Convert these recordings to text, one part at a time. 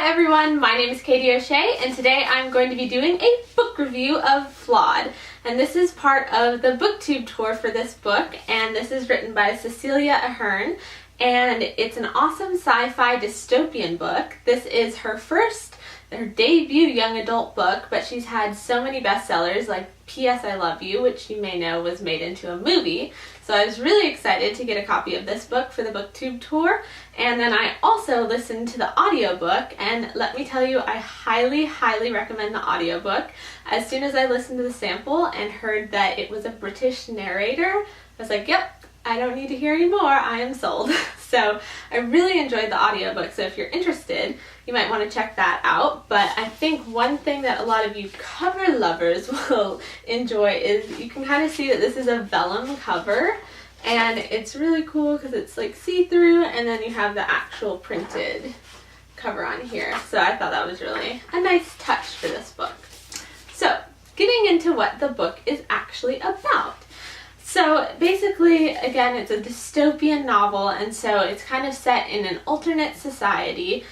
Hi everyone, my name is Katie O'Shea and today I'm going to be doing a book review of Flawed. And this is part of the booktube tour for this book, and this is written by Cecelia Ahern, and it's an awesome sci-fi dystopian book. This is her debut young adult book, but she's had so many bestsellers like P.S. I Love You, which you may know was made into a movie. So I was really excited to get a copy of this book for the booktube tour. And then I also listened to the audiobook, and let me tell you, I highly recommend the audiobook. As soon as I listened to the sample and heard that it was a British narrator, I was like, yep, I don't need to hear any more, I am sold. So I really enjoyed the audiobook, so if you're interested, you might want to check that out. But I think one thing that a lot of you cover lovers will enjoy is you can kind of see that this is a vellum cover, and it's really cool because it's like see-through, and then you have the actual printed cover on here. So I thought that was really a nice touch for this book. So getting into what the book is actually about. So basically, again, it's a dystopian novel, and so it's kind of set in an alternate society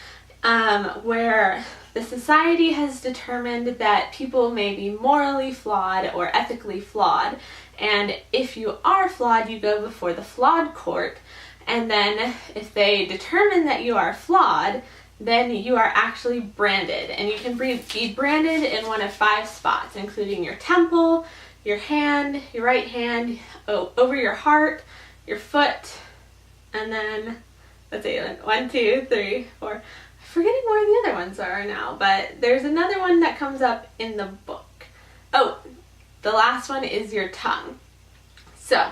where the society has determined that people may be morally flawed or ethically flawed, and if you are flawed, you go before the flawed court, and then if they determine that you are flawed, then you are actually branded, and you can be branded in one of 5 spots, including your temple, your hand, your right hand, over your heart, your foot, and then, let's see, 1, 2, 3, 4. I'm forgetting where the other ones are now, but there's another one that comes up in the book. Oh, the last one is your tongue. So,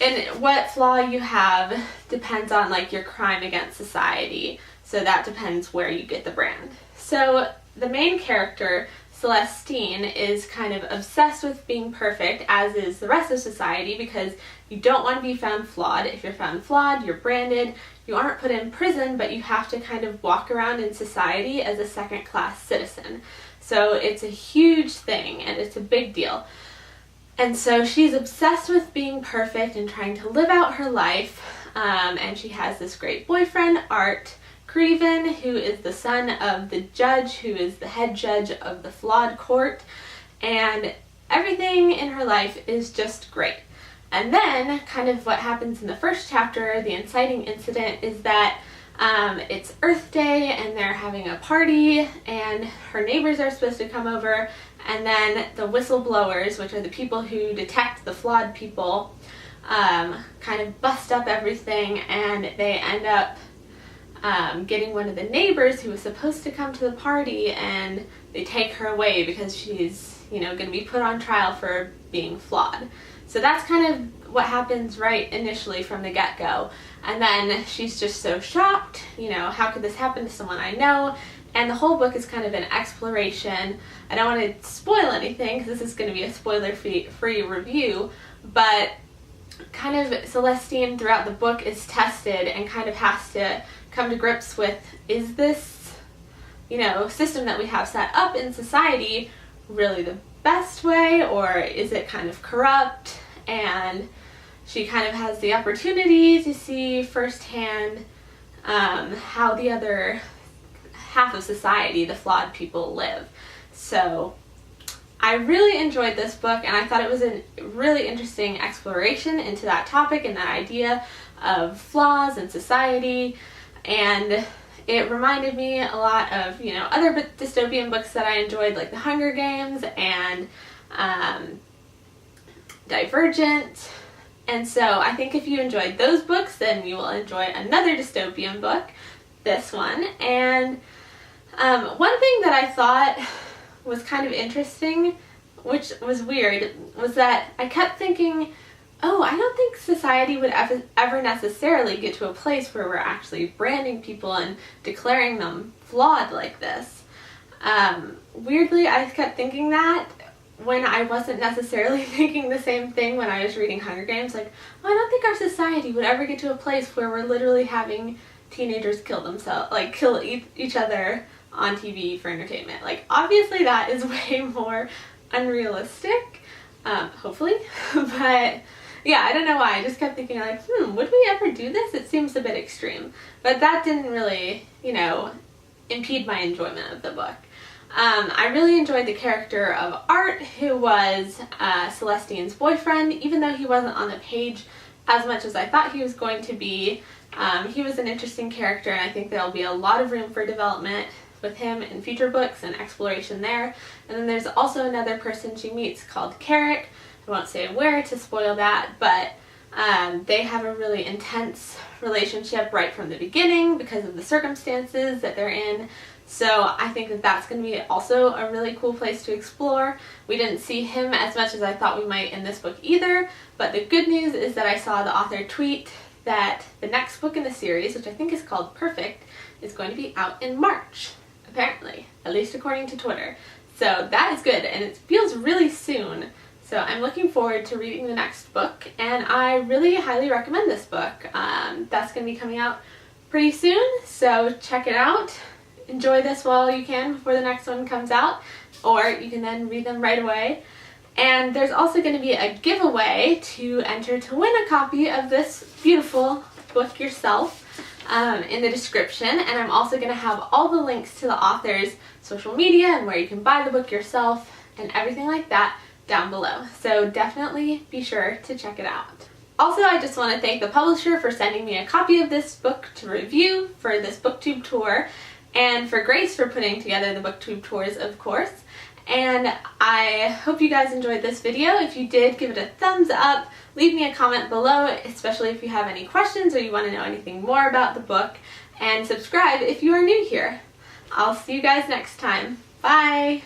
and what flaw you have depends on like your crime against society, so that depends where you get the brand. So the main character, Celestine, is kind of obsessed with being perfect, as is the rest of society, because you don't want to be found flawed. If you're found flawed, you're branded. You aren't put in prison, but you have to kind of walk around in society as a second-class citizen. So it's a huge thing, and it's a big deal. And so she's obsessed with being perfect and trying to live out her life, and she has this great boyfriend, Art Creven, who is the son of the judge, who is the head judge of the Flawed court, and everything in her life is just great. And then, kind of what happens in the first chapter, the inciting incident, is that it's Earth Day, and they're having a party, and her neighbors are supposed to come over, and then the whistleblowers, which are the people who detect the flawed people, kind of bust up everything, and they end up getting one of the neighbors who was supposed to come to the party, and they take her away because she's, going to be put on trial for being flawed. So that's kind of what happens right initially from the get-go. And then she's just so shocked, how could this happen to someone I know? And the whole book is kind of an exploration. I don't want to spoil anything because this is going to be a spoiler-free review, but kind of Celestine throughout the book is tested and kind of has to come to grips with, is this, system that we have set up in society really the best way, or is it kind of corrupt? And she kind of has the opportunity to see firsthand how the other half of society, the flawed people, live. So I really enjoyed this book, and I thought it was a really interesting exploration into that topic and that idea of flaws in society, and it reminded me a lot of, other dystopian books that I enjoyed, like The Hunger Games and Divergent. And so I think if you enjoyed those books, then you will enjoy another dystopian book, this one. And one thing that I thought was kind of interesting, which was weird, was that I kept thinking, oh, I don't think society would ever necessarily get to a place where we're actually branding people and declaring them flawed like this. Weirdly, I kept thinking that when I wasn't necessarily thinking the same thing when I was reading Hunger Games. Like, well, I don't think our society would ever get to a place where we're literally having teenagers kill themselves, like kill each other on TV for entertainment. Like, obviously that is way more unrealistic, hopefully, but yeah, I don't know why. I just kept thinking like, would we ever do this? It seems a bit extreme. But that didn't really, impede my enjoyment of the book. I really enjoyed the character of Art, who was Celestine's boyfriend, even though he wasn't on the page as much as I thought he was going to be. He was an interesting character, and I think there'll be a lot of room for development with him in future books and exploration there. And then there's also another person she meets called Carrot. I won't say where to spoil that, but they have a really intense relationship right from the beginning because of the circumstances that they're in. So I think that that's going to be also a really cool place to explore. We didn't see him as much as I thought we might in this book either, but the good news is that I saw the author tweet that the next book in the series, which I think is called Perfect, is going to be out in March, apparently, at least according to Twitter. So that is good, and it feels really soon. So I'm looking forward to reading the next book, and I really highly recommend this book. That's going to be coming out pretty soon, so check it out. Enjoy this while you can before the next one comes out, or you can then read them right away. And there's also going to be a giveaway to enter to win a copy of this beautiful book yourself in the description, and I'm also going to have all the links to the author's social media and where you can buy the book yourself and everything like that down below. So definitely be sure to check it out. Also, I just want to thank the publisher for sending me a copy of this book to review for this booktube tour, and for Grace for putting together the booktube tours, of course. And I hope you guys enjoyed this video. If you did, give it a thumbs up, leave me a comment below, especially if you have any questions or you want to know anything more about the book, and subscribe if you are new here. I'll see you guys next time. Bye!